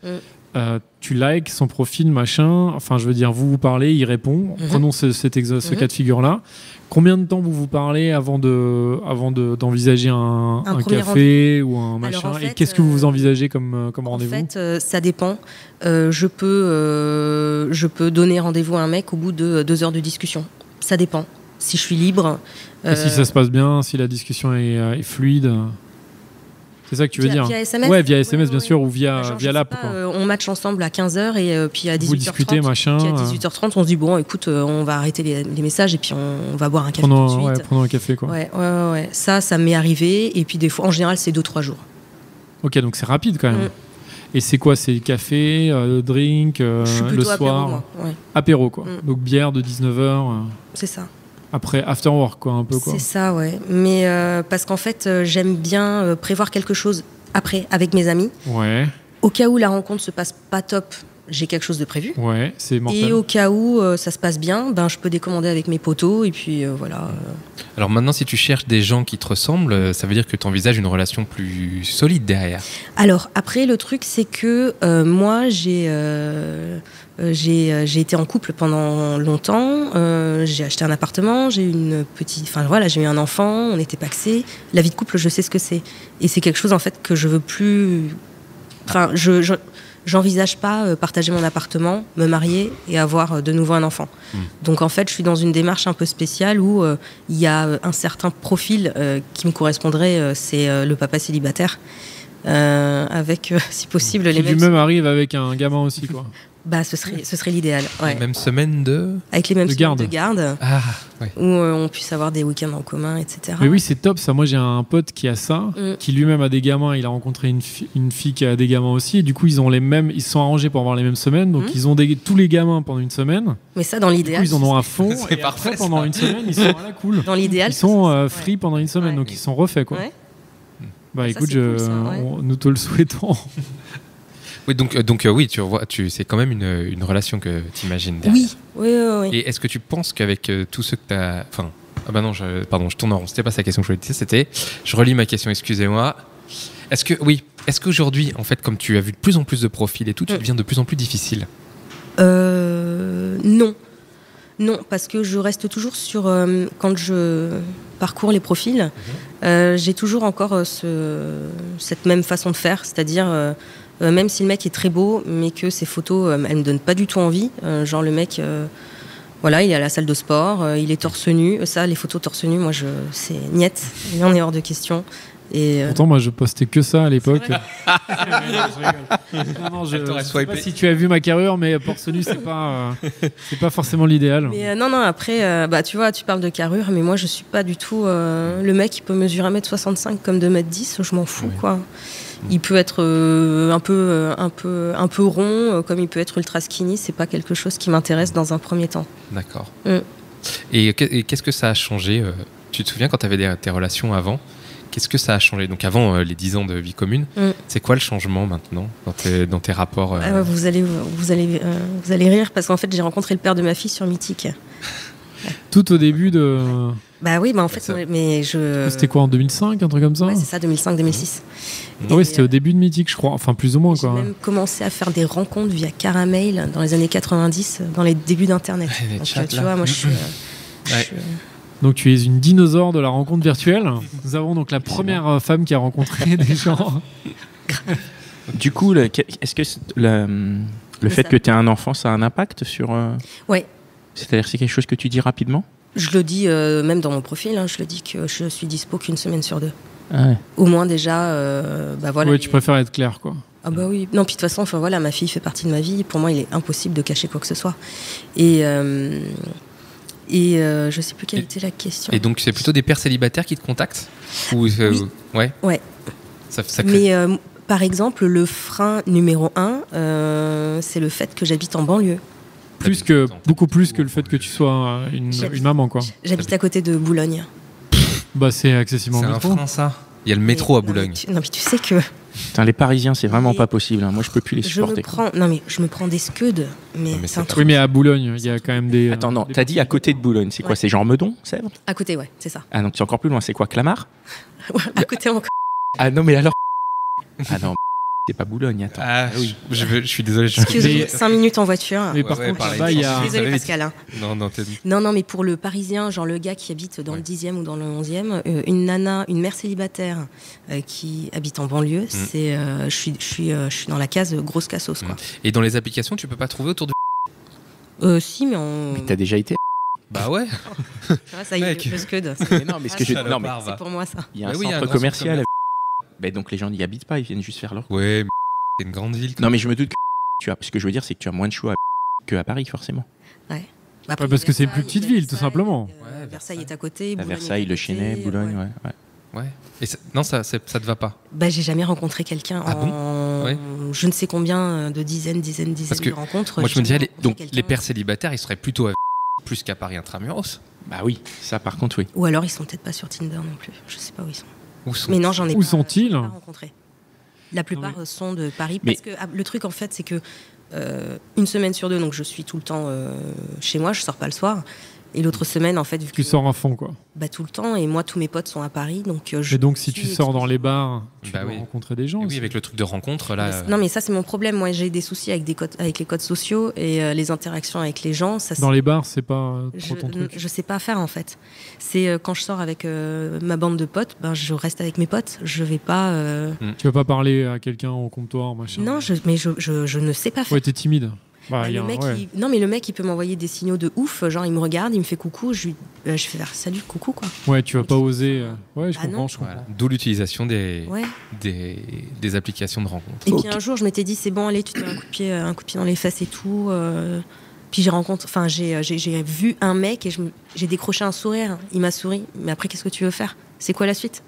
tu likes son profil, machin, enfin je veux dire, vous parlez, il répond, prenons ce cas de figure-là. Combien de temps vous parlez avant d'envisager un café ou un machin? Alors, en fait, et qu'est-ce que vous envisagez comme rendez-vous? En fait, ça dépend. Je peux donner rendez-vous à un mec au bout de 2 heures de discussion. Ça dépend. Si je suis libre. Et si ça se passe bien, si la discussion est fluide. C'est ça que tu veux dire? Via SMS? Ouais, via SMS, bien sûr, ou via l'app. On match ensemble à 15h et puis à 18h30. Vous discutez, machin. Puis à 18h30, on se dit, bon, écoute, on va arrêter les messages et puis on va boire un café tout de suite. Prenons un café, quoi. Ouais. Ça m'est arrivé. Et puis des fois, en général, c'est 2-3 jours. Ok, donc c'est rapide quand même. Et c'est quoi? C'est café, drink, le soir? Apéro, moi. Ouais. Apéro, quoi. Donc bière de 19h. C'est ça. Après, after work, quoi, un peu, quoi. C'est ça, ouais. Mais parce qu'en fait, j'aime bien prévoir quelque chose après, avec mes amis. Ouais. Au cas où la rencontre se passe pas top, j'ai quelque chose de prévu. Ouais, c'est mortel. Et au cas où ça se passe bien, je peux décommander avec mes potos, et puis voilà. Alors maintenant, si tu cherches des gens qui te ressemblent, ça veut dire que tu envisages une relation plus solide derrière. Alors, après, le truc, c'est que moi, j'ai été en couple pendant longtemps, j'ai acheté un appartement, j'ai eu j'ai eu un enfant, on était pacsés. La vie de couple, je sais ce que c'est. Et c'est quelque chose, en fait, que je veux plus... Enfin, j'envisage pas partager mon appartement, me marier et avoir de nouveau un enfant. Donc, en fait, je suis dans une démarche un peu spéciale où il y a un certain profil qui me correspondrait, c'est le papa célibataire, avec, si possible, les mêmes... Qui lui-même arrive avec un gamin aussi, quoi. Ce serait l'idéal. Ouais. Les mêmes semaines avec les mêmes semaines de garde. Ah, ouais. Où on puisse avoir des week-ends en commun, etc. Mais oui, c'est top ça. Moi, j'ai un pote qui a ça, qui lui-même a des gamins. Il a rencontré une fille qui a des gamins aussi. Et du coup, ils se sont arrangés pour avoir les mêmes semaines. Donc, ils ont tous les gamins pendant une semaine. Mais ça, dans l'idéal. Du coup, ils en ont à fond. C'est parfait. Après, pendant une semaine, ils sont à la cool. Dans l'idéal. Ils sont free pendant une semaine. Donc, ils sont refaits, quoi. Ouais. Bah, écoute, nous te le souhaitons. Oui, donc oui, tu vois, c'est quand même une relation que tu imagines derrière. Oui. Et est-ce que tu penses qu'avec tous ceux que tu as... Enfin, je tourne en rond. C'était pas sa question que je voulais te dire, c'était... Je relis ma question, excusez-moi. Est-ce qu'aujourd'hui, en fait, comme tu as vu de plus en plus de profils et tout, tu deviens de plus en plus difficile? Non. Non, parce que je reste toujours sur... quand je parcours les profils, j'ai toujours encore cette même façon de faire, c'est-à-dire... même si le mec est très beau, mais que ses photos, elles me donnent pas du tout envie. Genre le mec, il est à la salle de sport, il est torse nu. Ça, les photos torse nu, moi, c'est niette. Il en est hors de question. Et pourtant, moi, je postais que ça à l'époque. Je sais pas si tu as vu ma carrure, mais torse nu, c'est pas forcément l'idéal. Mais non, après, tu vois, tu parles de carrure, mais moi, je suis pas du tout le mec qui peut mesurer 1m65 comme 2m10, je m'en fous, quoi. Il peut être un peu rond, comme il peut être ultra skinny. C'est pas quelque chose qui m'intéresse dans un premier temps. D'accord. Et qu'est-ce que ça a changé? Tu te souviens quand tu avais tes relations avant? Qu'est-ce que ça a changé? Donc avant les 10 ans de vie commune, c'est quoi le changement maintenant dans tes rapports? Vous allez rire parce qu'en fait j'ai rencontré le père de ma fille sur Mythique. Tout au début de... Bah oui, en fait, C'était quoi, en 2005, un truc comme ça? Ouais, c'est ça, 2005-2006. Oui, c'était au début de Mythique, je crois. Enfin, plus ou moins, quoi. J'ai même commencé à faire des rencontres via Caramel dans les années 90, dans les débuts d'Internet. Donc, tu vois, moi, je suis... Donc, tu es une dinosaure de la rencontre virtuelle. Nous avons donc la première femme qui a rencontré des gens. Du coup, est-ce que le fait que tu aies un enfant, ça a un impact sur... Ouais. C'est-à-dire, c'est quelque chose que tu dis rapidement? Je le dis même dans mon profil, je le dis que je suis dispo qu'une semaine sur 2. Au moins déjà, voilà. Ouais, tu préfères être clair, quoi. Ah bah oui. Non, puis de toute façon, enfin voilà, ma fille fait partie de ma vie. Pour moi, il est impossible de cacher quoi que ce soit. Et je sais plus quelle était la question. Et donc, c'est plutôt des pères célibataires qui te contactent ou Oui. Ouais. Ça crée... Mais par exemple, le frein numéro 1, c'est le fait que j'habite en banlieue. Beaucoup plus que le fait que tu sois une maman, quoi. J'habite à côté de Boulogne. Bah, c'est accessible en C'est un métro. frein, ça. Il y a le métro à Boulogne. Non, mais tu sais que... Putain, les Parisiens, c'est vraiment pas possible. Hein. Moi, je peux plus les supporter. Je me prends des scuds. Mais c'est un truc. Oui, mais à Boulogne, il y a quand même des... Attends, non, t'as dit à côté de Boulogne. C'est quoi? C'est genre Meudon, Sèvres? À côté, ouais, c'est ça. Ah, donc c'est encore plus loin. C'est quoi, Clamart? À côté encore. Ah non, mais alors... Ah non, c'est pas Boulogne, attends. Ah oui, je suis désolé. Excusez-moi, 5 minutes en voiture. Mais par contre, là-bas, il y a... Désolé, Pascal. Hein. Non, t'as dit. Non, mais pour le Parisien, genre le gars qui habite dans le 10e ou dans le 11e, une nana, une mère célibataire qui habite en banlieue, c'est, je suis dans la case grosse cassos, quoi. Et dans les applications, tu peux pas trouver autour de... Si, mais on... Mais t'as déjà été? Bah ouais. Ça y est, le scud. Non, mais ce que je... Non, mais c'est pour moi, ça. il y a un centre commercial. Ben donc les gens n'y habitent pas, ils viennent juste faire leur... Ouais, mais c'est une grande ville. Non, mais je me doute que tu as... Ce que je veux dire, c'est que tu as moins de choix qu'à Paris, forcément. Ouais. Après, parce que c'est une plus petite ville, tout simplement. Versailles est à côté. À Versailles, Le Chesnay, Boulogne, ouais. Et ça te va pas? Bah, j'ai jamais rencontré quelqu'un en je ne sais combien de dizaines de rencontres. Moi, je me disais, donc les pères célibataires, ils seraient plutôt plus qu'à Paris intramuros. Bah oui, ça par contre, oui. Ou alors ils sont peut-être pas sur Tinder non plus. Je sais pas où ils sont. Mais non, j'en ai où sont-ils pas rencontré. La plupart sont de Paris. Parce que le truc, en fait, c'est que une semaine sur deux, donc je suis tout le temps chez moi, je sors pas le soir. Et l'autre semaine, en fait, vu que tu sors à fond, quoi. Bah, tout le temps. Et moi, tous mes potes sont à Paris, donc Et donc, si tu sors dans les bars, tu vas rencontrer des gens. Oui, avec le truc de rencontre, là. Non, mais ça, c'est mon problème. Moi, j'ai des soucis avec les codes sociaux et les interactions avec les gens. Ça, dans les bars, c'est pas trop ton truc. Je sais pas faire, en fait. C'est quand je sors avec ma bande de potes, ben, je reste avec mes potes. Je vais pas. Tu vas pas parler à quelqu'un au comptoir, machin. Non, mais je ne sais pas faire. Ouais, t'es timide. Bah, Non, mais le mec, il peut m'envoyer des signaux de ouf. Genre, il me regarde, il me fait coucou. Je fais salut, coucou, quoi. Ouais, tu vas pas oser. Ouais, je comprends. Voilà. D'où l'utilisation des applications de rencontre. Et puis un jour, je m'étais dit, c'est bon, allez, tu te mets un coup de pied dans les fesses et tout. Puis j'ai vu un mec et j'ai décroché un sourire. Il m'a souri. Mais après, qu'est-ce que tu veux faire? C'est quoi la suite?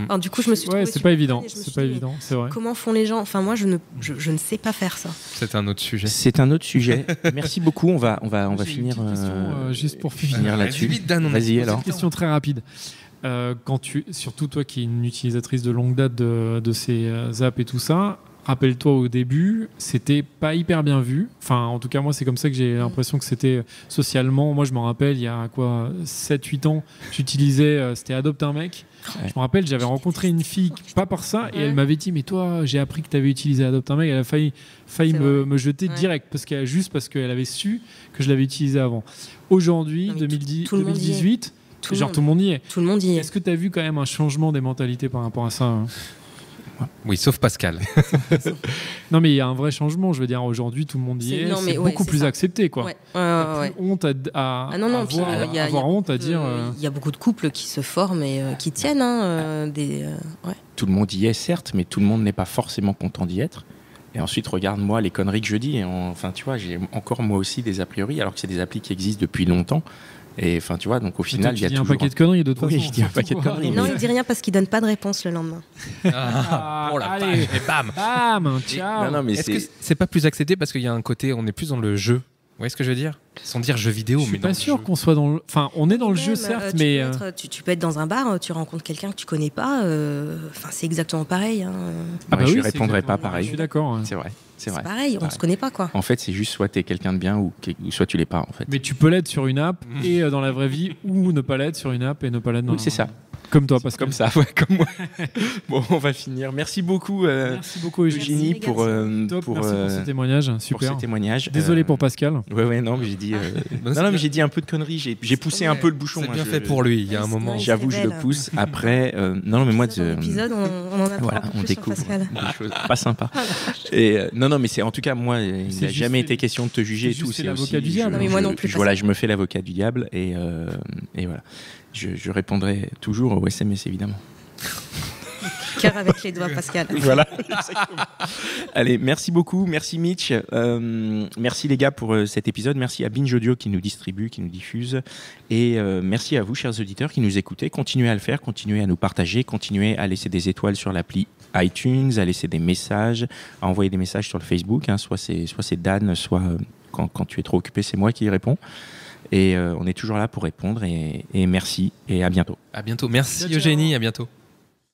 Alors, du coup, je me suis c'est pas évident. C'est pas évident, c'est vrai. Comment font les gens? Enfin, moi, je ne sais pas faire ça. C'est un autre sujet. C'est un autre sujet. Merci beaucoup. On va finir. Juste pour finir là-dessus. Vas-y alors. Une question très rapide. Surtout toi qui es une utilisatrice de longue date de ces apps et tout ça. Rappelle-toi, au début, c'était pas hyper bien vu. Enfin, en tout cas, moi, c'est comme ça que j'ai l'impression que c'était socialement. Moi, je me rappelle, il y a 7-8 ans, j'utilisais, c'était Adopte un mec. Ouais. Je me rappelle, j'avais rencontré une fille, pas par ça, et elle m'avait dit, mais toi, j'ai appris que tu avais utilisé Adopte un mec. Elle a failli me jeter direct, parce qu'elle avait su que je l'avais utilisé avant. Aujourd'hui, 2018, tout le monde y est. Tout le monde y est. Est-ce que tu as vu quand même un changement des mentalités par rapport à ça, hein? Oui, sauf Pascal. Non, mais il y a un vrai changement. Je veux dire, aujourd'hui, tout le monde y est. C'est beaucoup plus accepté, quoi. Plus honte avoir honte à dire. Il y a beaucoup de couples qui se forment et qui tiennent. Tout le monde y est, certes, mais tout le monde n'est pas forcément content d'y être. Et ensuite, regarde-moi les conneries que je dis. Enfin, tu vois, j'ai encore moi aussi des a priori, alors que c'est des applis qui existent depuis longtemps. Et enfin, tu vois, donc au final, il y a toujours... un paquet de conneries de toute façon. Oui, je dis un paquet de conneries. Non, il dit rien parce qu'il donne pas de réponse le lendemain. Allez, et bam, ciao. Non, mais est-ce que c'est pas plus accepté parce qu'il y a un côté, on est plus dans le jeu? Vous voyez ce que je veux dire? Sans dire jeu vidéo, mais je suis pas sûr qu'on soit dans le... Enfin, on est dans le jeu, certes, mais... Tu peux être dans un bar, tu rencontres quelqu'un que tu connais pas, enfin, c'est exactement pareil. Hein. Je répondrai pas pareil. Je suis d'accord. C'est vrai. C'est pareil, on se connaît pas, quoi. En fait, c'est juste soit t'es quelqu'un de bien ou soit tu l'es pas, en fait. Mais tu peux l'être sur une app et dans la vraie vie, ou ne pas l'être sur une app et ne pas l'être dans... Oui, c'est ça. Comme toi, Pascal. Comme ça, ouais, comme moi. Bon, on va finir. Merci beaucoup, Eugénie, pour ce témoignage. Super. Pour ce témoignage. Désolé pour Pascal. Ouais, non, mais j'ai dit. Mais j'ai dit un peu de conneries. J'ai poussé un peu le bouchon. C'est bien fait pour lui. Il y a un moment. J'avoue, je le pousse. Après, non, mais moi, l'épisode, on en apprend on découvre Pascal. des choses pas sympas. Et non, mais c'est en tout cas moi, il n'a jamais été question de te juger et tout. C'est l'avocat du diable. Mais moi non plus. Voilà, je me fais l'avocat du diable et voilà. Je répondrai toujours au SMS, évidemment. cœur avec les doigts, Pascal. Voilà. Allez, merci beaucoup. Merci Mitch. Merci les gars pour cet épisode. Merci à Binge Audio qui nous distribue, qui nous diffuse. Et merci à vous, chers auditeurs, qui nous écoutez. Continuez à le faire, continuez à nous partager, continuez à laisser des étoiles sur l'appli iTunes, à laisser des messages, à envoyer des messages sur le Facebook. Soit c'est Dan, soit quand tu es trop occupé, c'est moi qui y réponds. Et on est toujours là pour répondre. Et merci et à bientôt. À bientôt. Merci Eugénie, à bientôt.